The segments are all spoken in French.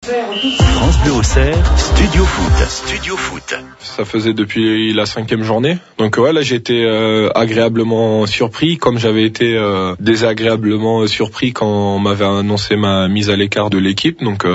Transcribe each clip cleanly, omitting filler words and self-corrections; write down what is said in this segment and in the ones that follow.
France Bleu Auxerre, Studio Foot. Ça faisait depuis la 5e journée. Donc là j'ai été agréablement surpris, comme j'avais été désagréablement surpris quand on m'avait annoncé ma mise à l'écart de l'équipe. Donc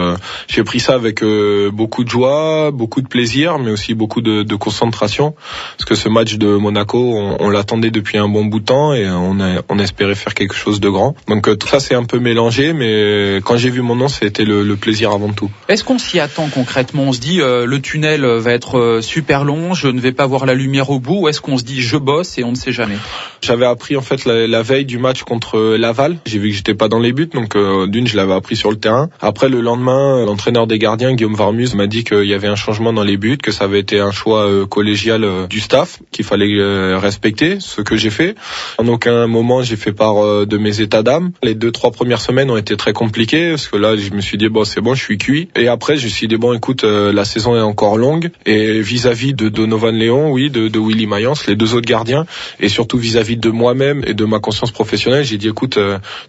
j'ai pris ça avec beaucoup de joie, beaucoup de plaisir, mais aussi beaucoup de concentration, parce que ce match de Monaco, on l'attendait depuis un bon bout de temps et on espérait faire quelque chose de grand. Donc tout ça c'est un peu mélangé, mais quand j'ai vu mon nom, c'était le plaisir avant tout. Est-ce qu'on s'y attend concrètement? On se dit le tunnel va être super long, je ne vais pas voir la lumière au bout, ou est-ce qu'on se dit je bosse et on ne sait jamais? J'avais appris en fait la veille du match contre Laval. J'ai vu que j'étais pas dans les buts, donc d'une je l'avais appris sur le terrain. Après le lendemain, l'entraîneur des gardiens Guillaume Varmus m'a dit qu'il y avait un changement dans les buts, que ça avait été un choix collégial du staff qu'il fallait respecter, ce que j'ai fait. En aucun moment j'ai fait part de mes états d'âme. Les 2-3 premières semaines ont été très compliquées parce que là je me suis dit bon c'est bon, je suis cuit. Et après je me suis dit bon écoute la saison est encore longue, et vis-à-vis de Donovan Léon, oui, de Willy Mayence, les deux autres gardiens, et surtout vis-à-vis de moi-même et de ma conscience professionnelle, j'ai dit écoute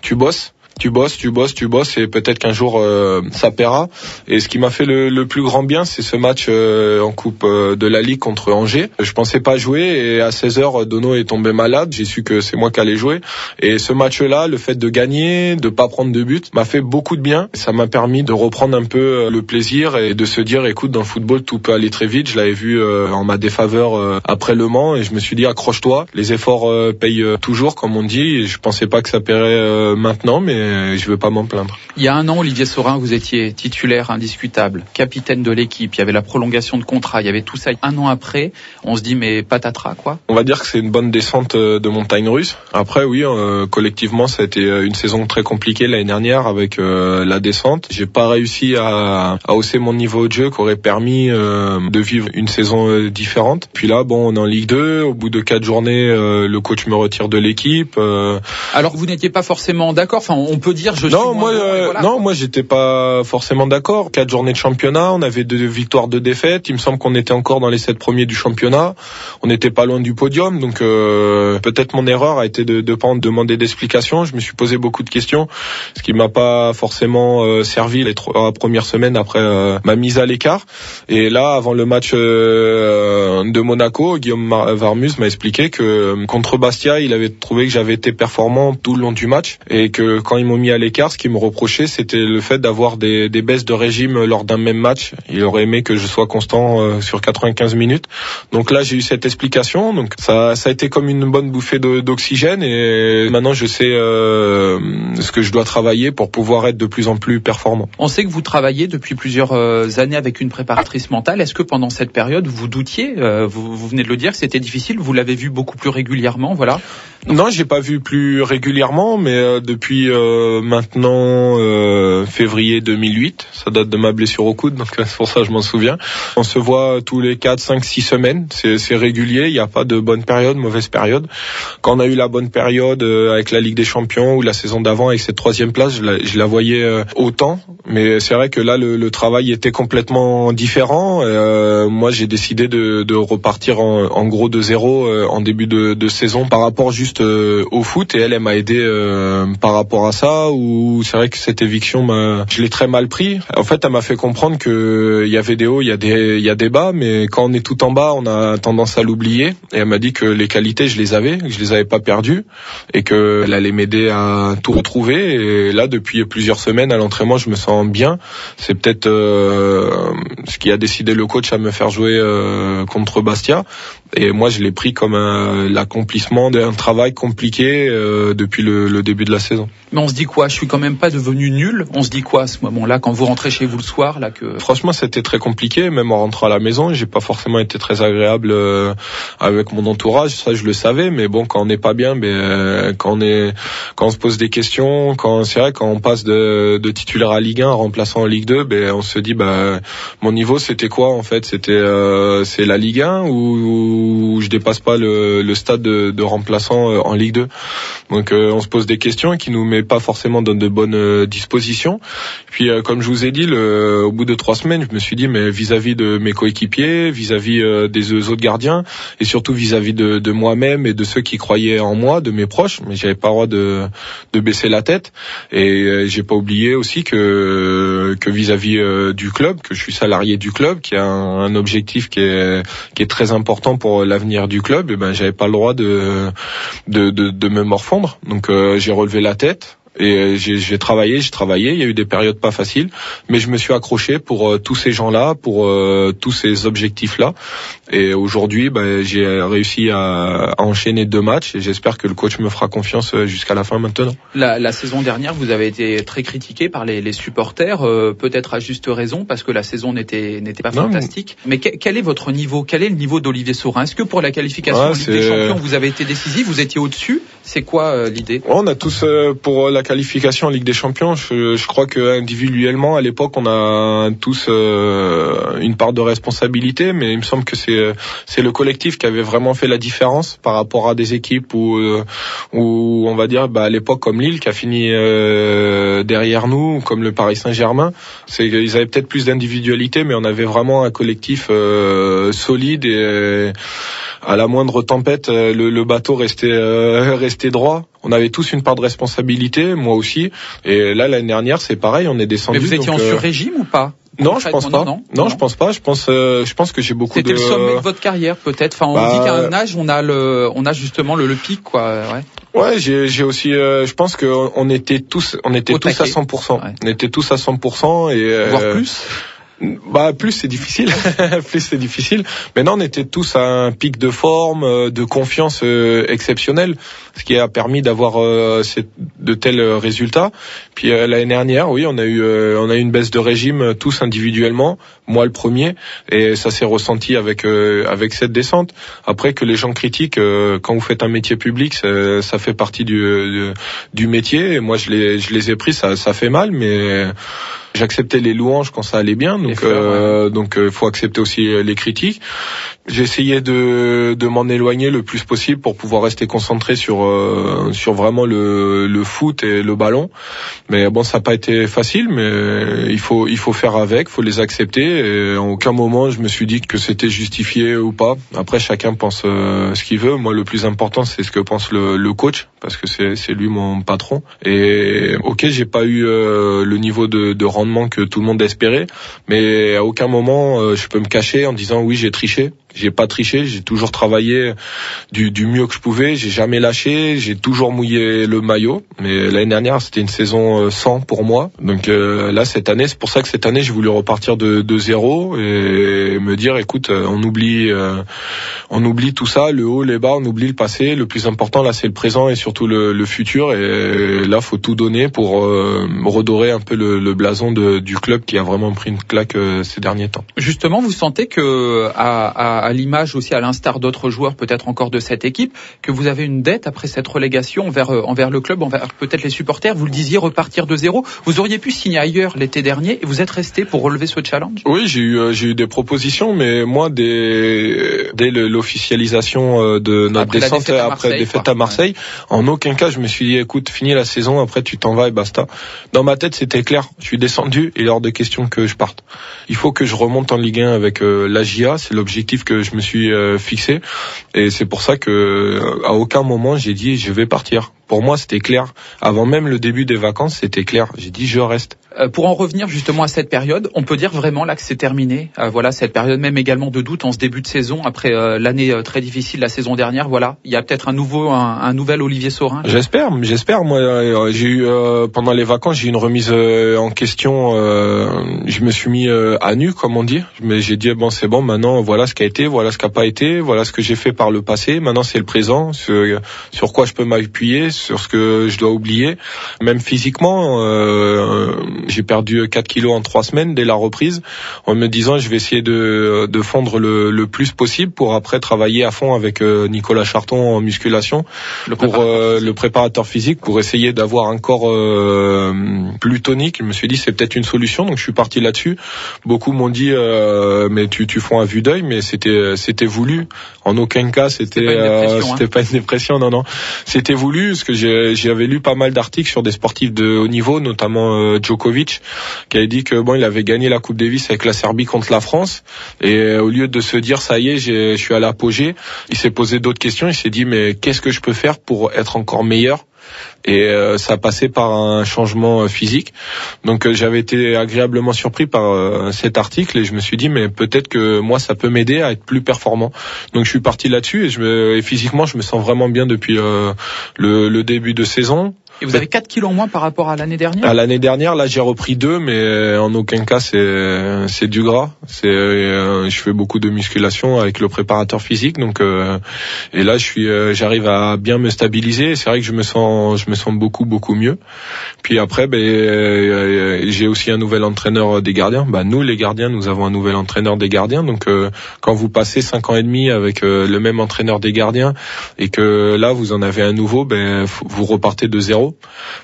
tu bosses, et peut-être qu'un jour ça paiera. Et ce qui m'a fait le plus grand bien, c'est ce match en coupe de la Ligue contre Angers. Je pensais pas jouer, et à 16h Dono est tombé malade, j'ai su que c'est moi qui allais jouer, et ce match-là, le fait de gagner, de pas prendre de but, m'a fait beaucoup de bien. Ça m'a permis de reprendre un peu le plaisir et de se dire écoute, dans le football tout peut aller très vite. Je l'avais vu en ma défaveur après Le Mans, et je me suis dit accroche-toi, les efforts payent toujours comme on dit, et je pensais pas que ça paierait maintenant, mais je veux pas m'en plaindre. Il y a un an, Olivier Saurin, vous étiez titulaire indiscutable, capitaine de l'équipe, il y avait la prolongation de contrat, il y avait tout ça. Un an après, on se dit mais patatras quoi. On va dire que c'est une bonne descente de montagne russe. Après oui, collectivement ça a été une saison très compliquée l'année dernière avec la descente. J'ai pas réussi à hausser mon niveau de jeu qui aurait permis de vivre une saison différente. Puis là bon, on est en Ligue 2, au bout de 4 journées le coach me retire de l'équipe. Alors vous n'étiez pas forcément d'accord, enfin on peut dire moi j'étais pas forcément d'accord. 4 journées de championnat, on avait 2 victoires, 2 défaites. Il me semble qu'on était encore dans les 7 premiers du championnat. On n'était pas loin du podium, donc peut-être mon erreur a été de pas en demander d'explications. Je me suis posé beaucoup de questions, ce qui m'a pas forcément servi les 3 premières semaines après ma mise à l'écart. Et là, avant le match de Monaco, Guillaume Varmus m'a expliqué que contre Bastia, il avait trouvé que j'avais été performant tout le long du match, et que quand ils m'ont mis à l'écart, ce qu'ils me reprochaient, c'était le fait d'avoir des baisses de régime lors d'un même match. Il aurait aimé que je sois constant sur 95 minutes. Donc là, j'ai eu cette explication. Donc ça a été comme une bonne bouffée d'oxygène, et maintenant je sais ce que je dois travailler pour pouvoir être de plus en plus performant. On sait que vous travaillez depuis plusieurs années avec une préparatrice mentale. Est-ce que pendant cette période, vous doutiez, vous venez de le dire, que c'était difficile, vous l'avez vu beaucoup plus régulièrement, voilà? Non, j'ai pas vu plus régulièrement, mais depuis maintenant février 2008, ça date de ma blessure au coude, donc c'est pour ça que je m'en souviens. On se voit tous les 4, 5, 6 semaines, c'est régulier, il n'y a pas de bonne période, mauvaise période. Quand on a eu la bonne période avec la Ligue des Champions ou la saison d'avant avec cette 3e place, je la voyais autant, mais c'est vrai que là le travail était complètement différent. Moi j'ai décidé de repartir en gros de zéro en début de saison par rapport juste au foot, et elle m'a aidé par rapport à ça, où c'est vrai que cette éviction je l'ai très mal pris. En fait, elle m'a fait comprendre que il y avait des hauts, il y a des bas, mais quand on est tout en bas, on a tendance à l'oublier. Et elle m'a dit que les qualités, je les avais pas perdues, et que elle allait m'aider à tout retrouver. Et là, depuis plusieurs semaines à l'entraînement, je me sens bien. C'est peut-être ce qui a décidé le coach à me faire jouer contre Bastia. Et moi, je l'ai pris comme l'accomplissement d'un travail compliqué depuis le début de la saison. Mais on se dit quoi? Je suis quand même pas devenu nul. On se dit quoi à ce moment-là, quand vous rentrez chez vous le soir là que... Franchement, c'était très compliqué. Même en rentrant à la maison, j'ai pas forcément été très agréable avec mon entourage. Ça, je le savais. Mais bon, quand on n'est pas bien, quand on se pose des questions, c'est vrai, quand on passe de titulaire à Ligue 1, remplaçant en Ligue 2, on se dit, mon niveau, c'était quoi en fait? C'est la Ligue 1 ou je dépasse pas le stade de remplaçant en Ligue 2. Donc, on se pose des questions qui nous met pas forcément dans de bonnes dispositions. Puis comme je vous ai dit, au bout de 3 semaines, je me suis dit, mais vis-à-vis de mes coéquipiers, vis-à-vis des autres gardiens, et surtout vis-à-vis de moi-même et de ceux qui croyaient en moi, de mes proches, mais j'avais pas le droit de baisser la tête. Et j'ai pas oublié aussi que vis-à-vis du club, que je suis salarié du club, qui a un objectif qui est très important pour l'avenir du club, et ben j'avais pas le droit de me morfondre. Donc j'ai relevé la tête. Et j'ai travaillé, il y a eu des périodes pas faciles, mais je me suis accroché pour tous ces gens-là, pour tous ces objectifs-là. Et aujourd'hui, j'ai réussi à enchaîner 2 matchs et j'espère que le coach me fera confiance jusqu'à la fin maintenant. La saison dernière, vous avez été très critiqué par les supporters, peut-être à juste raison, parce que la saison n'était pas fantastique. Mais quel est votre niveau? Quel est le niveau d'Olivier Saurin? Est-ce que pour la qualification en Ligue des Champions, vous avez été décisif, vous étiez au-dessus? C'est quoi l'idée? On a tous pour la qualification en Ligue des Champions, je crois que individuellement à l'époque on a tous une part de responsabilité, mais il me semble que c'est le collectif qui avait vraiment fait la différence par rapport à des équipes où on va dire à l'époque comme Lille qui a fini derrière nous, comme le Paris Saint-Germain. Ils avaient peut-être plus d'individualité, mais on avait vraiment un collectif solide et à la moindre tempête, le bateau restait droit. On avait tous une part de responsabilité, moi aussi. Et là, l'année dernière, c'est pareil, on est descendu. Mais vous étiez en sur-régime ou pas? Non, je pense pas. Non, je pense pas. Je pense que j'ai beaucoup C'était le sommet de votre carrière, peut-être. Enfin, on dit qu'à un âge, on a justement le pic, quoi. Ouais. Ouais, j'ai aussi, je pense que on était tous à 100%. Ouais. On était tous à 100% et voire plus. Plus c'est difficile. Mais non, on était tous à un pic de forme, de confiance exceptionnel, ce qui a permis d'avoir de tels résultats. Puis l'année dernière, oui, on a eu une baisse de régime tous individuellement, moi le premier, et ça s'est ressenti avec cette descente. Après que les gens critiquent, quand vous faites un métier public, ça fait partie du métier. Et moi je les ai pris, ça fait mal, mais j'acceptais les louanges quand ça allait bien, donc faut accepter aussi les critiques. J'ai essayé de m'en éloigner le plus possible pour pouvoir rester concentré sur vraiment le foot et le ballon. Mais bon, ça n'a pas été facile, mais il faut faire avec, faut les accepter. Et en aucun moment je me suis dit que c'était justifié ou pas. Après, chacun pense ce qu'il veut. Moi, le plus important, c'est ce que pense le coach, parce que c'est lui mon patron. Et ok, j'ai pas eu le niveau de rendement que tout le monde espérait, mais à aucun moment je peux me cacher en disant oui, j'ai triché. J'ai pas triché, j'ai toujours travaillé du mieux que je pouvais, j'ai jamais lâché, j'ai toujours mouillé le maillot. Mais l'année dernière, c'était une saison 100 pour moi. Donc là, cette année, c'est pour ça que cette année, j'ai voulu repartir de zéro et me dire, écoute, on oublie tout ça, le haut, les bas, on oublie le passé. Le plus important, là, c'est le présent et surtout le futur. Et là, faut tout donner pour redorer un peu le blason du club qui a vraiment pris une claque ces derniers temps. Justement, vous sentez que à l'image aussi, à l'instar d'autres joueurs peut-être encore de cette équipe, que vous avez une dette après cette relégation envers le club, envers peut-être les supporters. Vous le disiez, repartir de zéro. Vous auriez pu signer ailleurs l'été dernier et vous êtes resté pour relever ce challenge. Oui, j'ai eu des propositions, mais moi, dès l'officialisation de notre descente après défaite à Marseille, en aucun cas je me suis dit, écoute, finis la saison, après tu t'en vas et basta. Dans ma tête, c'était clair. Je suis descendu et il est hors de question que je parte. Il faut que je remonte en Ligue 1 avec la JA. C'est l'objectif que je me suis fixé, et c'est pour ça que à aucun moment j'ai dit je vais partir. Pour moi, c'était clair. Avant même le début des vacances, c'était clair. J'ai dit je reste. Pour en revenir justement à cette période, on peut dire vraiment là que c'est terminé. Voilà, cette période même également de doute en ce début de saison, après l'année très difficile la saison dernière. Voilà, il y a peut-être un nouvel Olivier Saurin. J'espère. Moi, j'ai eu pendant les vacances, j'ai eu une remise en question. Je me suis mis à nu, comme on dit. Mais j'ai dit bon, c'est bon. Maintenant, voilà ce qui a été, voilà ce qui a pas été, voilà ce que j'ai fait par le passé. Maintenant, c'est le présent. Sur quoi je peux m'appuyer, sur ce que je dois oublier. Même physiquement, j'ai perdu 4 kilos en 3 semaines dès la reprise, en me disant je vais essayer de fondre le plus possible pour après travailler à fond avec Nicolas Charton en musculation, le préparateur physique, pour essayer d'avoir un corps plus tonique. Je me suis dit c'est peut-être une solution, donc je suis parti là-dessus. Beaucoup m'ont dit mais tu fonds à vue d'œil, mais c'était voulu. En aucun cas c'était pas une dépression, non. C'était voulu. parce que j'avais lu pas mal d'articles sur des sportifs de haut niveau, notamment Djokovic, qui avait dit que il avait gagné la Coupe Davis avec la Serbie contre la France, et au lieu de se dire ça y est, je suis à l'apogée, il s'est posé d'autres questions. Il s'est dit mais qu'est-ce que je peux faire pour être encore meilleur? Et ça passait par un changement physique. Donc j'avais été agréablement surpris par cet article, et je me suis dit mais peut-être que moi ça peut m'aider à être plus performant. Donc je suis parti là-dessus, et physiquement je me sens vraiment bien depuis le début de saison. Et vous avez 4 kilos en moins par rapport à l'année dernière? À l'année dernière, là j'ai repris 2, mais en aucun cas c'est du gras. Je fais beaucoup de musculation avec le préparateur physique, donc et là j'arrive à bien me stabiliser. Et c'est vrai que je me sens beaucoup mieux. Puis après, j'ai aussi un nouvel entraîneur des gardiens. Nous les gardiens, nous avons un nouvel entraîneur des gardiens. Donc quand vous passez 5 ans et demi avec le même entraîneur des gardiens, et que là vous en avez un nouveau, vous repartez de zéro.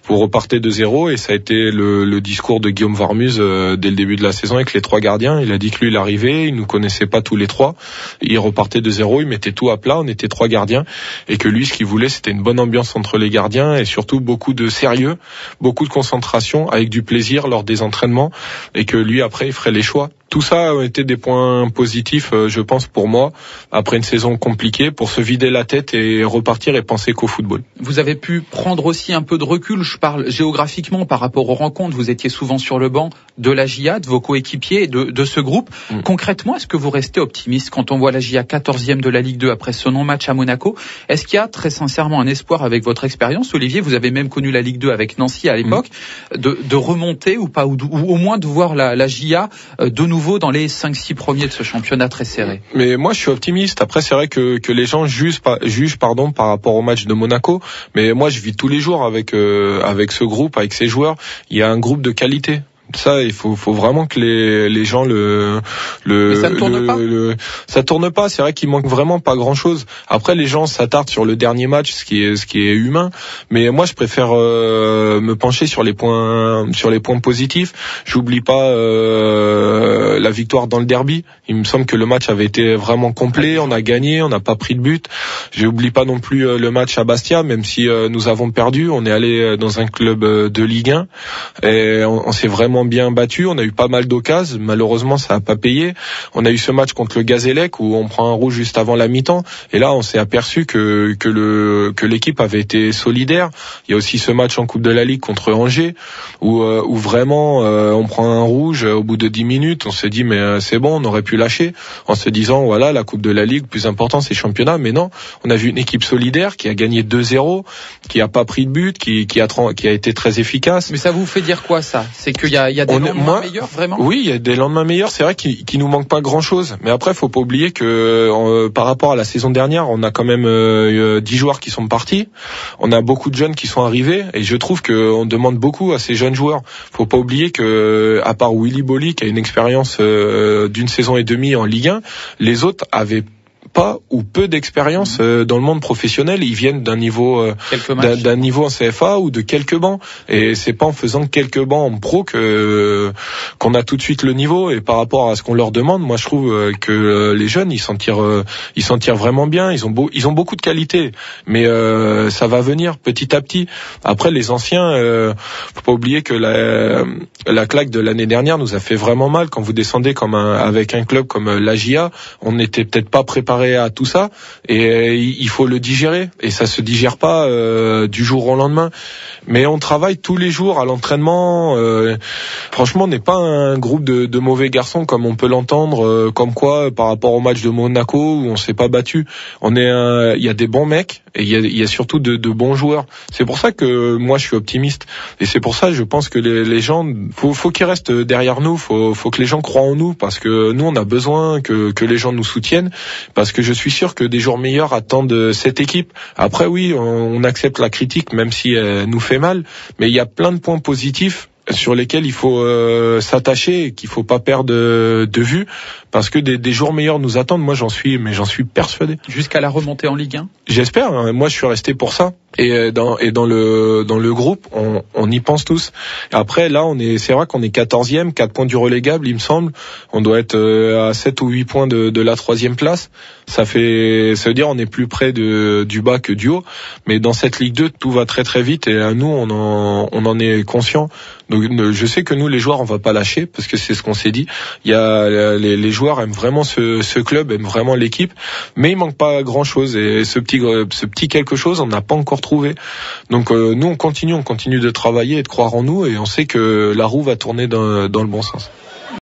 Vous repartez de zéro, et ça a été le discours de Guillaume Varmuz dès le début de la saison avec les 3 gardiens. Il a dit que lui il arrivait, il nous connaissait pas tous les 3, il repartait de zéro, il mettait tout à plat, on était 3 gardiens, et que lui ce qu'il voulait c'était une bonne ambiance entre les gardiens, et surtout beaucoup de sérieux, beaucoup de concentration, avec du plaisir lors des entraînements, et que lui après il ferait les choix. Tout ça a été des points positifs, je pense, pour moi, après une saison compliquée, pour se vider la tête et repartir et penser qu'au football. Vous avez pu prendre aussi un peu de recul, je parle géographiquement par rapport aux rencontres. Vous étiez souvent sur le banc de la GIA, de vos coéquipiers, de ce groupe. Concrètement, est-ce que vous restez optimiste quand on voit la GIA 14e de la Ligue 2 après ce non-match à Monaco? Est-ce qu'il y a très sincèrement un espoir avec votre expérience, Olivier? Vous avez même connu la Ligue 2 avec Nancy à l'époque, de remonter ou pas, ou au moins de voir la GIA de nouveau dans les 5-6 premiers de ce championnat très serré. Mais moi je suis optimiste. Après c'est vrai que les gens jugent par rapport au match de Monaco, mais moi je vis tous les jours avec ce groupe, avec ces joueurs. Il y a un groupe de qualité. Ça, il faut vraiment que les gens Mais ça ne tourne pas. Ça tourne pas. C'est vrai qu'il manque vraiment pas grand chose. Après, les gens s'attardent sur le dernier match, ce qui est humain. Mais moi, je préfère me pencher sur les points positifs. J'oublie pas la victoire dans le derby. Il me semble que le match avait été vraiment complet. On a gagné, on n'a pas pris de but. J'oublie pas non plus le match à Bastia, même si nous avons perdu. On est allé dans un club de Ligue 1 et on s'est vraiment bien battu, on a eu pas mal d'occasions, malheureusement ça a pas payé. On a eu ce match contre le Gazélec où on prend un rouge juste avant la mi-temps, et là on s'est aperçu que l'équipe avait été solidaire. Il y a aussi ce match en Coupe de la Ligue contre Angers où vraiment on prend un rouge au bout de 10 minutes, on s'est dit mais c'est bon, on aurait pu lâcher en se disant voilà, la Coupe de la Ligue, plus important c'est le championnat. Mais non, on a vu une équipe solidaire qui a gagné 2-0, qui a pas pris de but, qui a été très efficace. Mais ça vous fait dire quoi ça? C'est qu'il y a des lendemains meilleurs, vraiment? Oui, il y a des lendemains meilleurs. C'est vrai qu'il nous manque pas grand-chose. Mais après, faut pas oublier que par rapport à la saison dernière, on a quand même 10 joueurs qui sont partis. On a beaucoup de jeunes qui sont arrivés. Et je trouve qu'on demande beaucoup à ces jeunes joueurs. Faut pas oublier que, à part Willy Bolly, qui a une expérience d'une saison et demie en Ligue 1, les autres avaient pas ou peu d'expérience dans le monde professionnel. Ils viennent d'un niveau niveau en CFA ou de quelques bancs, et c'est pas en faisant quelques bancs en pro qu'on a tout de suite le niveau. Et par rapport à ce qu'on leur demande, moi je trouve que les jeunes ils s'en tirent vraiment bien. Ils ont beaucoup de qualité, mais ça va venir petit à petit. Après les anciens, faut pas oublier que la claque de l'année dernière nous a fait vraiment mal. Quand vous descendez avec un club comme la GIA, on n'était peut-être pas préparé à tout ça, et il faut le digérer, et ça se digère pas du jour au lendemain. Mais on travaille tous les jours à l'entraînement. Franchement, on n'est pas un groupe de mauvais garçons comme on peut l'entendre, comme quoi par rapport au match de Monaco où on s'est pas battu. Il y a des bons mecs, et il y a surtout de bons joueurs. C'est pour ça que moi je suis optimiste, et c'est pour ça que je pense que les gens, faut qu'ils restent derrière nous. Faut que les gens croient en nous, parce que nous on a besoin que les gens nous soutiennent, parce que je suis sûr que des jours meilleurs attendent cette équipe. Après oui, on accepte la critique même si elle nous fait mal, mais il y a plein de points positifs. sur lesquels il faut s'attacher et qu'il faut pas perdre de vue, parce que des jours meilleurs nous attendent. Moi, j'en suis persuadé. Jusqu'à la remontée en Ligue 1. J'espère. Hein. Moi, je suis resté pour ça. Et dans le groupe, on y pense tous. Après, là, c'est vrai qu'on est 14e, 4 points du relégable, il me semble. On doit être à 7 ou 8 points de la 3e place. Ça veut dire on est plus près du bas que du haut. Mais dans cette Ligue 2, tout va très très vite et nous, on en est conscient. Donc, je sais que nous, les joueurs, on va pas lâcher parce que c'est ce qu'on s'est dit. Il y a les joueurs aiment vraiment ce club, aiment vraiment l'équipe, mais il manque pas grand chose et ce petit quelque chose, on n'a pas encore trouvé. Donc nous, on continue de travailler et de croire en nous et on sait que la roue va tourner dans le bon sens.